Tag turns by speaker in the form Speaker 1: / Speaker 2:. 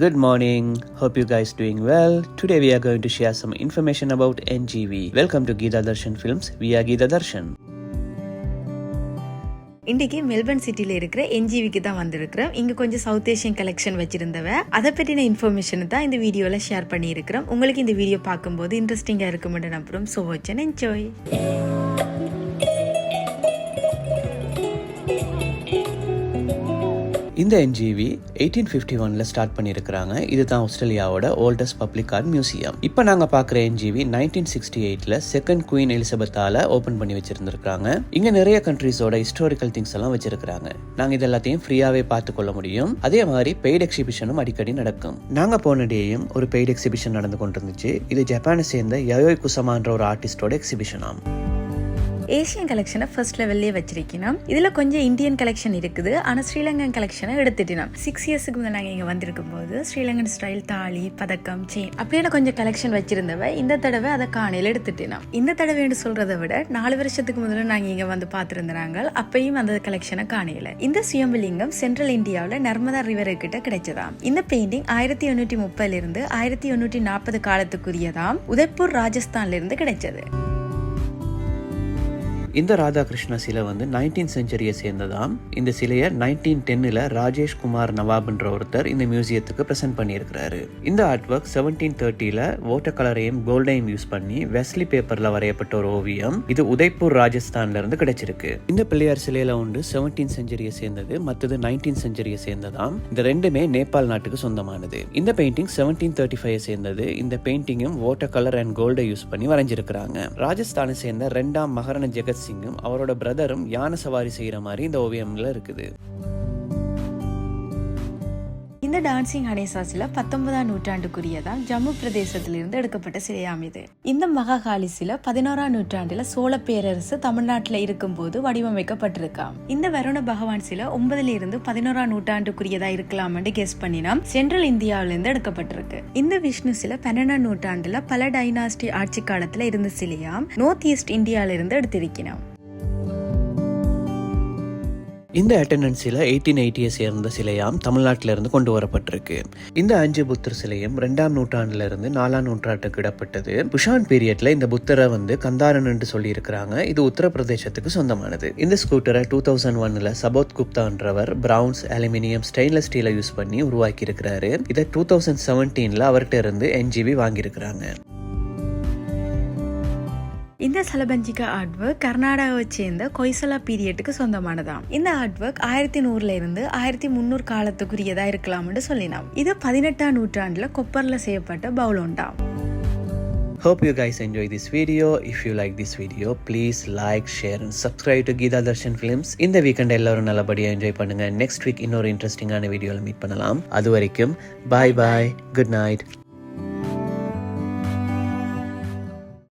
Speaker 1: Good morning. Hope you guys doing well. Today we are going to share some information about NGV. Welcome to Geetha Darshan Films. We are Geetha Darshan.
Speaker 2: இன்றைக்கி Melbourne சிட்டியில் இருக்கிற என்ஜிவிக்கு தான் வந்திருக்கிறோம். இங்கே கொஞ்சம் south Asian collection வச்சுருந்தவ அதை பற்றின information தான் இந்த வீடியோவில் ஷேர் பண்ணியிருக்கிறோம். உங்களுக்கு இந்த வீடியோ பார்க்கும்போது இன்ட்ரெஸ்டிங்காக இருக்குமென்று நம்புகிறோம். So watch and enjoy.
Speaker 1: இந்த NGV 1851 ஸ்டார்ட் பண்ணியிருக்கிறாங்க. இதுதான் ஆஸ்திரேலியாவோட ஓல்டஸ்ட் பப்ளிக் ஆர்ட் மியூசியம். இப்போ நாங்கள் பார்க்குற NGV 1968 செகண்ட் குயின் எலிசபெத்தால ஓப்பன் பண்ணி வச்சிருந்திருக்காங்க. இங்கே நிறைய கண்ட்ரீஸோட ஹிஸ்டாரிக்கல் திங்ஸ் எல்லாம் வச்சிருக்காங்க. நாங்கள் இது எல்லாத்தையும் ஃப்ரீயாகவே பார்த்து கொள்ள முடியும். அதே மாதிரி பெய்ட் எக்ஸிபிஷனும் அடிக்கடி நடக்கும். நாங்கள் போன டேயும் ஒரு பெய்ட் எக்ஸிபிஷன் நடந்து கொண்டு இருந்துச்சு. இது ஜப்பானை சேர்ந்த யயோய் குசமான்ற ஒரு ஆர்டிஸ்டோட எக்ஸிபிஷனாம்.
Speaker 2: ஏஷியன் கலெக்ஷனை ஃபர்ஸ்ட் லெவல்லே வச்சிருக்கணும். இதில் கொஞ்சம் இந்தியன் கலெக்ஷன் இருக்குது. ஆனால் ஸ்ரீலங்கன் கலெக்ஷனை எடுத்துட்டோம். 6 இயர்ஸுக்கு முதல் நாங்கள் இங்கே வந்திருக்கும் போது ஸ்ரீலங்கன் ஸ்டைல் தாலி, பதக்கம், செயின் அப்படியே கொஞ்சம் கலெக்ஷன் வச்சிருந்தவ இந்த தடவை அதை காணையில் எடுத்துட்டோம். இந்த தடவைன்னு சொல்றதை விட 4 வருஷத்துக்கு முதல்ல நாங்கள் இங்கே வந்து பார்த்துருந்தாங்க. அப்பயும் அந்த கலெக்ஷனை காணையில். இந்த சுயம்புலிங்கம் சென்ட்ரல் இந்தியாவில் நர்மதா ரிவர் கிட்ட கிடைச்சதாம். இந்த பெயிண்டிங் 1830 1840 காலத்துக்குரியதாம். உதய்பூர் ராஜஸ்தான்ல இருந்து கிடைச்சது.
Speaker 1: இந்த ராதாகிருஷ்ண சிலை 19th செஞ்சுரியை சேர்ந்ததாம். இந்த சிலையை 1910 ராஜேஷ் குமார் நவாப்ன்ற ஒருத்தர் இந்த மியூசியத்துக்கு பிரசன்ட் பண்ணியிருக்கிறாரு. இந்த ஆர்ட் ஒர்க் 1730 வாட்டர் கலரையும் கோல்டையும் யூஸ் பண்ணி வெஸ்லி பேப்பர்ல வரையப்பட்ட ஒரு ஓவியம். இது உதய்பூர் ராஜஸ்தான்ல இருந்து கிடைச்சிருக்கு. இந்த பிள்ளையார் சிலையில 17th செஞ்சுரியை சேர்ந்தது, மற்றது 19th செஞ்சுரியை சேர்ந்ததாம். இந்த ரெண்டுமே நேபாள் நாட்டுக்கு சொந்தமானது. இந்த பெயிண்டிங் 1735 சேர்ந்தது. இந்த பெயிண்டிங்கும் வாட்டர் கலர் அண்ட் கோல்டை யூஸ் பண்ணி வரைஞ்சிருக்கிறாங்க. ராஜஸ்தானை சேர்ந்த 2ஆம் மகாராணா ஜெகத் சிங்கும் அவரோட பிரதரும் யானை சவாரி செய்யற மாதிரி இந்த ஓவியம்ல இருக்குது.
Speaker 2: இந்த டான்சிங் ஹனேசாசில 19ஆம் நூற்றாண்டுக்குரியதான் ஜம்மு பிரதேசத்திலிருந்து எடுக்கப்பட்ட சிலையாம் இது. இந்த மகாகாளி சிலை 11ஆம் நூற்றாண்டுல சோழ பேரரசு தமிழ்நாட்டில் இருக்கும் போது வடிவமைக்கப்பட்டிருக்காம். இந்த வருண பகவான் சிலை 9ல் இருந்து 11ஆம் நூற்றாண்டுக்குரியதா இருக்கலாம் கெஸ் பண்ணினோம். சென்ட்ரல் இந்தியாவிலிருந்து எடுக்கப்பட்டிருக்கு. இந்த விஷ்ணு சிலை 12ஆம் நூற்றாண்டுல பல டைனாஸ்டி ஆட்சி காலத்துல இருந்த சிலையாம். நார்த் ஈஸ்ட் இந்தியாவில இருந்து எடுத்திருக்கிறோம்.
Speaker 1: இந்த அட்டெண்டன்ஸில் 1880 சேர்ந்த சிலையாம் தமிழ்நாட்டில இருந்து கொண்டு வரப்பட்டிருக்கு. இந்த 5 புத்தர் சிலையும் 2ஆம் நூற்றாண்டுல இருந்து 4ஆம் நூற்றாண்டுக்கு இடப்பட்டது. புஷான் பீரியட்ல இந்த புத்தரை கந்தாரன் என்று சொல்லி இருக்கிறாங்க. இது உத்தரப்பிரதேசத்துக்கு சொந்தமானது. இந்த ஸ்கூட்டரை 2001 சபோத் குப்தான்றவர் பிரவுன்ஸ் அலுமினியம் ஸ்டெயின்லெஸ் ஸ்டீலை யூஸ் பண்ணி உருவாக்கி இருக்கிறாரு. இதை 2017 அவர்கிட்ட இருந்து NGV வாங்கியிருக்கிறாங்க.
Speaker 2: இந்த சலபஞ்சிகா ஆர்ட் ஒர்க் கர்நாடகாவை சேர்ந்த கொய்சலா பீரியட்டுக்கு சொந்தமானதாம். இந்த ஆர்ட் ஒர்க் 1100 இருந்து 1300 காலத்துக்குரியதா இருக்கலாம்னு சொல்லினாம். இது 18ஆம் நூற்றாண்டுல கொப்பர்ல செய்யப்பட்ட பவுலோண்டாம்.
Speaker 1: Hope you guys enjoy this video. If you like this video, please like, share and subscribe to Geetha Darshan Films. இந்த வீக்கெண்ட் எல்லாரும் நல்லபடியா என்ஜாய் பண்ணுங்க. நெக்ஸ்ட் வீக் இன்னொரு இன்ட்ரெஸ்டிங்கான வீடியோல மீட் பண்ணலாம். அது வரைக்கும் bye bye, good night.